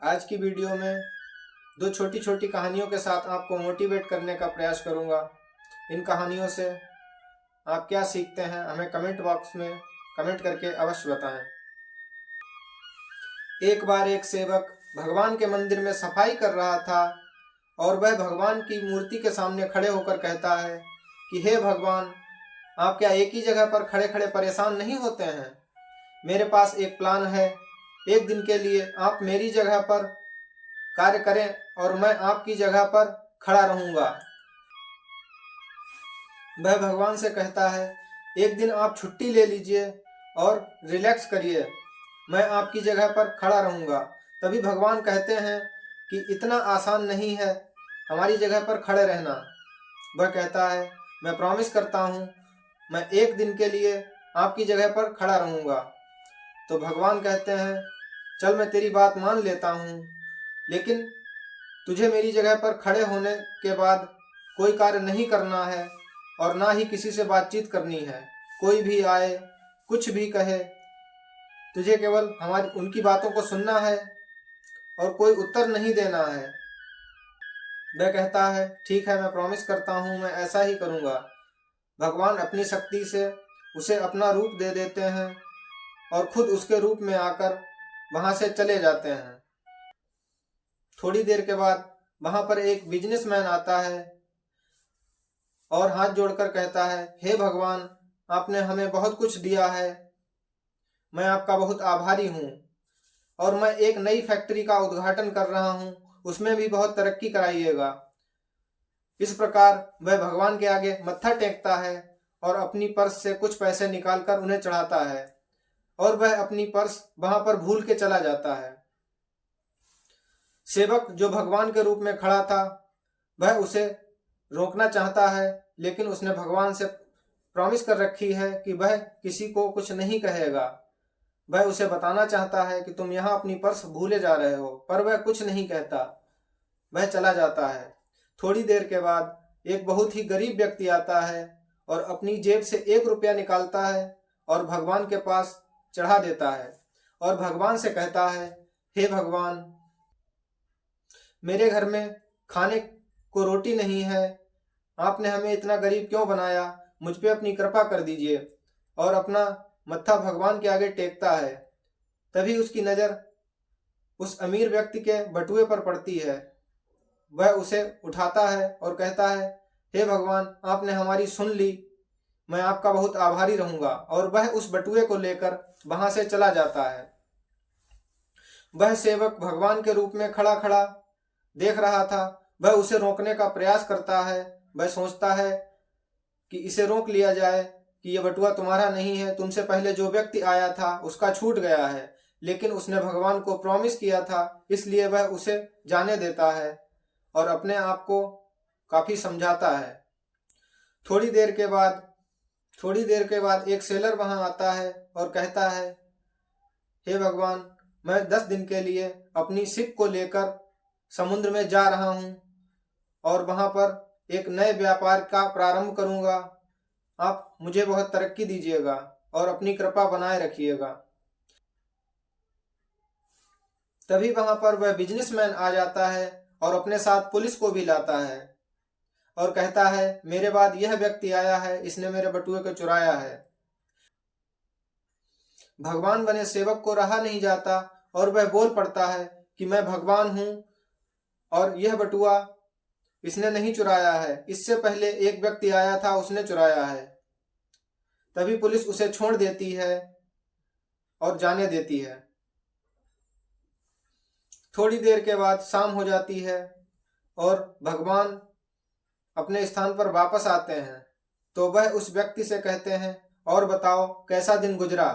आज की वीडियो में दो छोटी छोटी कहानियों के साथ आपको मोटिवेट करने का प्रयास करूंगा। इन कहानियों से आप क्या सीखते हैं हमें कमेंट बॉक्स में कमेंट करके अवश्य बताएं। एक बार एक सेवक भगवान के मंदिर में सफाई कर रहा था और वह भगवान की मूर्ति के सामने खड़े होकर कहता है कि हे भगवान, आप क्या एक ही जगह पर खड़े खड़े परेशान नहीं होते हैं? मेरे पास एक प्लान है। एक दिन के लिए आप मेरी जगह पर कार्य करें और मैं आपकी जगह पर खड़ा रहूंगा। वह भगवान से कहता है, एक दिन आप छुट्टी ले लीजिए और रिलैक्स करिए, मैं आपकी जगह पर खड़ा रहूंगा। तभी भगवान कहते हैं कि इतना आसान नहीं है हमारी जगह पर खड़े रहना। वह कहता है, मैं प्रॉमिस करता हूँ, मैं एक दिन के लिए आपकी जगह पर खड़ा रहूंगा। तो भगवान कहते हैं, चल मैं तेरी बात मान लेता हूँ, लेकिन तुझे मेरी जगह पर खड़े होने के बाद कोई कार्य नहीं करना है और ना ही किसी से बातचीत करनी है। कोई भी आए, कुछ भी कहे, तुझे केवल हमारी उनकी बातों को सुनना है और कोई उत्तर नहीं देना है। वह कहता है, ठीक है, मैं प्रॉमिस करता हूँ, मैं ऐसा ही करूँगा। भगवान अपनी शक्ति से उसे अपना रूप दे देते हैं और खुद उसके रूप में आकर वहाँ से चले जाते हैं। थोड़ी देर के बाद वहाँ पर एक बिजनेसमैन आता है और हाथ जोड़कर कहता है, हे भगवान, आपने हमें बहुत कुछ दिया है, मैं आपका बहुत आभारी हूँ और मैं एक नई फैक्ट्री का उद्घाटन कर रहा हूँ, उसमें भी बहुत तरक्की कराइएगा। इस प्रकार वह भगवान के आगे मत्था टेकता है और अपनी पर्स से कुछ पैसे निकालकर उन्हें चढ़ाता है और वह अपनी पर्स वहां पर भूल के चला जाता है। सेवक जो भगवान के रूप में खड़ा था वह उसे रोकना चाहता है, लेकिन उसने भगवान से प्रॉमिस कर रखी है कि वह किसी को कुछ नहीं कहेगा। वह उसे बताना चाहता है कि तुम यहाँ अपनी पर्स भूले जा रहे हो, पर वह कुछ नहीं कहता, वह चला जाता है। थोड़ी देर के बाद एक बहुत ही गरीब व्यक्ति आता है और अपनी जेब से 1 रुपया निकालता है और भगवान के पास चढ़ा देता है और भगवान से कहता है, हे भगवान, मेरे घर में खाने को रोटी नहीं है, आपने हमें इतना गरीब क्यों बनाया, मुझ पे अपनी कृपा कर दीजिए। और अपना मत्था भगवान के आगे टेकता है। तभी उसकी नज़र उस अमीर व्यक्ति के बटुए पर पड़ती है। वह उसे उठाता है और कहता है, हे भगवान, आपने हमारी सुन ली, मैं आपका बहुत आभारी रहूंगा। और वह उस बटुए को लेकर वहां से चला जाता है। वह सेवक भगवान के रूप में खड़ा खड़ा देख रहा था। वह उसे रोकने का प्रयास करता है। वह सोचता है कि इसे रोक लिया जाए कि यह बटुआ तुम्हारा नहीं है, तुमसे पहले जो व्यक्ति आया था उसका छूट गया है, लेकिन उसने भगवान को प्रॉमिस किया था, इसलिए वह उसे जाने देता है और अपने आप को काफी समझाता है। थोड़ी देर के बाद थोड़ी देर के बाद एक सेलर वहां आता है और कहता है, हे भगवान, मैं 10 दिन के लिए अपनी शिप को लेकर समुद्र में जा रहा हूं और वहां पर एक नए व्यापार का प्रारंभ करूंगा। आप मुझे बहुत तरक्की दीजिएगा और अपनी कृपा बनाए रखिएगा। तभी वहां पर वह बिजनेसमैन आ जाता है और अपने साथ पुलिस को भी लाता है और कहता है, मेरे बाद यह व्यक्ति आया है, इसने मेरे बटुए को चुराया है। भगवान बने सेवक को रहा नहीं जाता और वह बोल पड़ता है कि मैं भगवान हूं और यह बटुआ इसने नहीं चुराया है, इससे पहले एक व्यक्ति आया था, उसने चुराया है। तभी पुलिस उसे छोड़ देती है और जाने देती है। थोड़ी देर के बाद शाम हो जाती है और भगवान अपने स्थान पर वापस आते हैं। तो वह उस व्यक्ति से कहते हैं, और बताओ कैसा दिन गुजरा?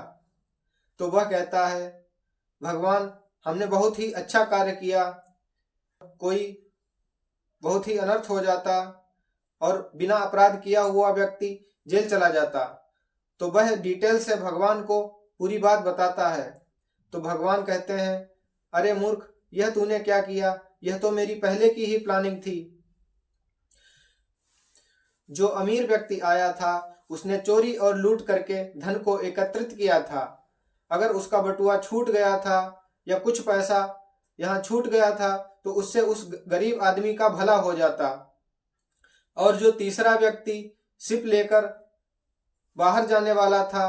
तो वह कहता है, भगवान, हमने बहुत ही अच्छा कार्य किया, कोई बहुत ही अनर्थ हो जाता और बिना अपराध किया हुआ व्यक्ति जेल चला जाता। तो वह डिटेल से भगवान को पूरी बात बताता है। तो भगवान कहते हैं, अरे मूर्ख, यह तूने क्या किया? यह तो मेरी पहले की ही प्लानिंग थी। जो अमीर व्यक्ति आया था उसने चोरी और लूट करके धन को एकत्रित किया था। अगर उसका बटुआ छूट गया था या कुछ पैसा यहाँ छूट गया था तो उससे उस गरीब आदमी का भला हो जाता। और जो तीसरा व्यक्ति शिप लेकर बाहर जाने वाला था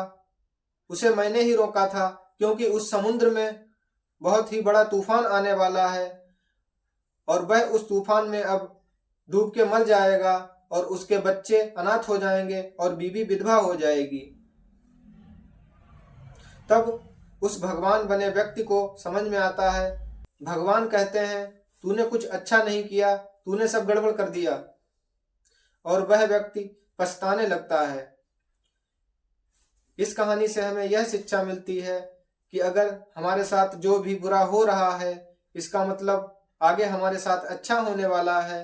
उसे मैंने ही रोका था, क्योंकि उस समुद्र में बहुत ही बड़ा तूफान आने वाला है और वह उस तूफान में अब डूब के मर जाएगा और उसके बच्चे अनाथ हो जाएंगे और बीवी विधवा हो जाएगी। तब उस भगवान बने व्यक्ति को समझ में आता है, भगवान कहते हैं तूने कुछ अच्छा नहीं किया, तूने सब गड़बड़ कर दिया। और वह व्यक्ति पछताने लगता है। इस कहानी से हमें यह शिक्षा मिलती है कि अगर हमारे साथ जो भी बुरा हो रहा है इसका मतलब आगे हमारे साथ अच्छा होने वाला है।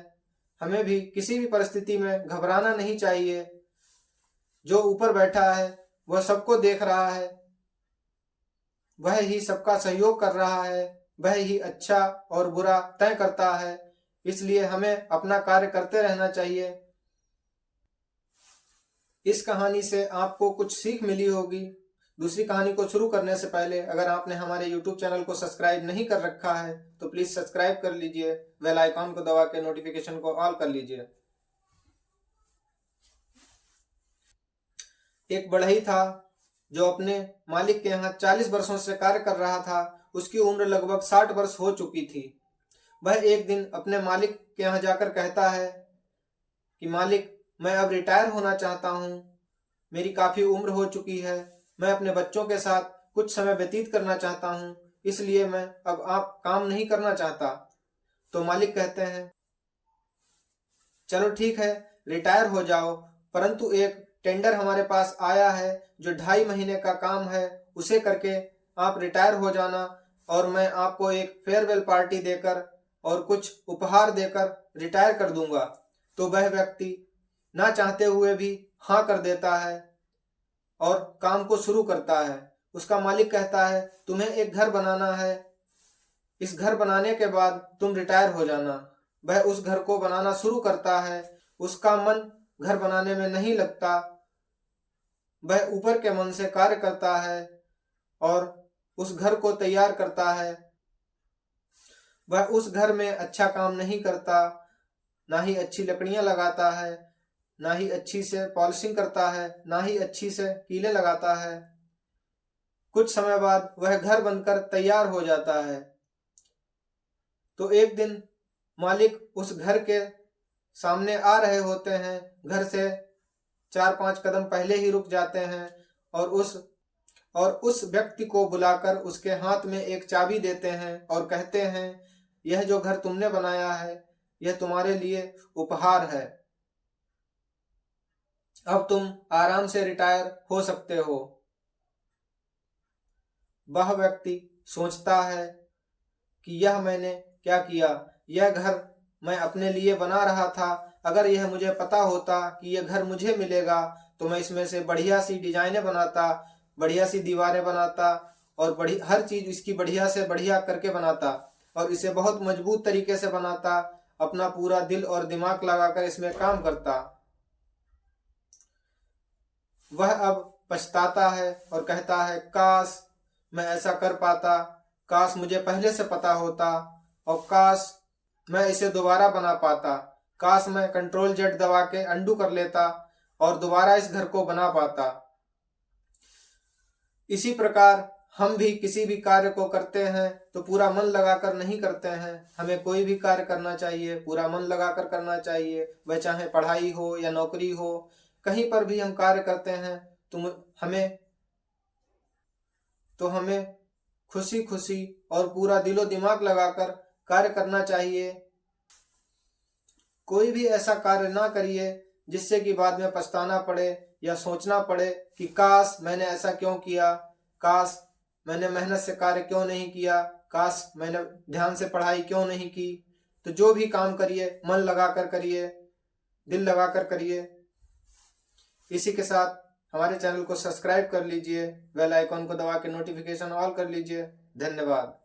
हमें भी किसी भी परिस्थिति में घबराना नहीं चाहिए। जो ऊपर बैठा है वह सबको देख रहा है, वह ही सबका सहयोग कर रहा है, वह ही अच्छा और बुरा तय करता है। इसलिए हमें अपना कार्य करते रहना चाहिए। इस कहानी से आपको कुछ सीख मिली होगी। दूसरी कहानी को शुरू करने से पहले अगर आपने हमारे YouTube चैनल को सब्सक्राइब नहीं कर रखा है तो प्लीज सब्सक्राइब कर लीजिए, बेल आइकॉन को दबा के नोटिफिकेशन को ऑल कर लीजिए। एक बढ़ई था जो अपने मालिक के यहाँ 40 वर्षों से कार्य कर रहा था। उसकी उम्र लगभग 60 वर्ष हो चुकी थी। वह एक दिन अपने मालिक के यहाँ जाकर कहता है कि मालिक, मैं अब रिटायर होना चाहता हूँ, मेरी काफ़ी उम्र हो चुकी है, मैं अपने बच्चों के साथ कुछ समय व्यतीत करना चाहता हूँ, इसलिए मैं अब आप काम नहीं करना चाहता। तो मालिक कहते हैं चलो ठीक है, रिटायर हो जाओ, परंतु एक टेंडर हमारे पास आया है जो 2.5 महीने का काम है, उसे करके आप रिटायर हो जाना और मैं आपको एक फेयरवेल पार्टी देकर और कुछ उपहार देकर रिटायर कर दूंगा। तो वह व्यक्ति ना चाहते हुए भी हाँ कर देता है और काम को शुरू करता है। उसका मालिक कहता है तुम्हें एक घर बनाना है, इस घर बनाने के बाद तुम रिटायर हो जाना। वह उस घर को बनाना शुरू करता है। उसका मन घर बनाने में नहीं लगता, वह ऊपर के मन से कार्य करता है और उस घर को तैयार करता है। वह उस घर में अच्छा काम नहीं करता, ना ही अच्छी लकड़ियां लगाता है, ना ही अच्छी से पॉलिशिंग करता है, ना ही अच्छी से कीलें लगाता है। कुछ समय बाद वह घर बनकर तैयार हो जाता है। तो एक दिन मालिक उस घर के सामने आ रहे होते हैं, घर से 4-5 कदम पहले ही रुक जाते हैं और उस व्यक्ति को बुलाकर उसके हाथ में एक चाबी देते हैं और कहते हैं यह जो घर तुमने बनाया है यह तुम्हारे लिए उपहार है, अब तुम आराम से रिटायर हो सकते हो। वह व्यक्ति सोचता है कि यह मैंने क्या किया, यह घर मैं अपने लिए बना रहा था, अगर यह मुझे पता होता कि यह घर मुझे मिलेगा तो मैं इसमें से बढ़िया सी डिजाइनें बनाता, बढ़िया सी दीवारें बनाता और हर चीज इसकी बढ़िया से बढ़िया करके बनाता और इसे बहुत मजबूत तरीके से बनाता, अपना पूरा दिल और दिमाग लगाकर इसमें काम करता। वह अब पछताता है और कहता है काश मैं ऐसा कर पाता, काश मुझे पहले से पता होता और काश मैं इसे दोबारा बना पाता, काश मैं Ctrl+Z दबा के अंडू कर लेता और दोबारा इस घर को बना पाता। इसी प्रकार हम भी किसी भी कार्य को करते हैं तो पूरा मन लगाकर नहीं करते हैं। हमें कोई भी कार्य करना चाहिए पूरा मन लगाकर करना चाहिए, वह चाहे पढ़ाई हो या नौकरी हो, कहीं पर भी हम कार्य करते हैं तो हमें खुशी खुशी और पूरा दिलो दिमाग लगाकर कार्य करना चाहिए। कोई भी ऐसा कार्य ना करिए जिससे कि बाद में पछताना पड़े या सोचना पड़े कि काश मैंने ऐसा क्यों किया, काश मैंने मेहनत से कार्य क्यों नहीं किया, काश मैंने ध्यान से पढ़ाई क्यों नहीं की। तो जो भी काम करिए मन लगाकर करिए, दिल लगाकर करिए। इसी के साथ हमारे चैनल को सब्सक्राइब कर लीजिए, बेल आइकॉन को दबा के नोटिफिकेशन ऑल कर लीजिए। धन्यवाद।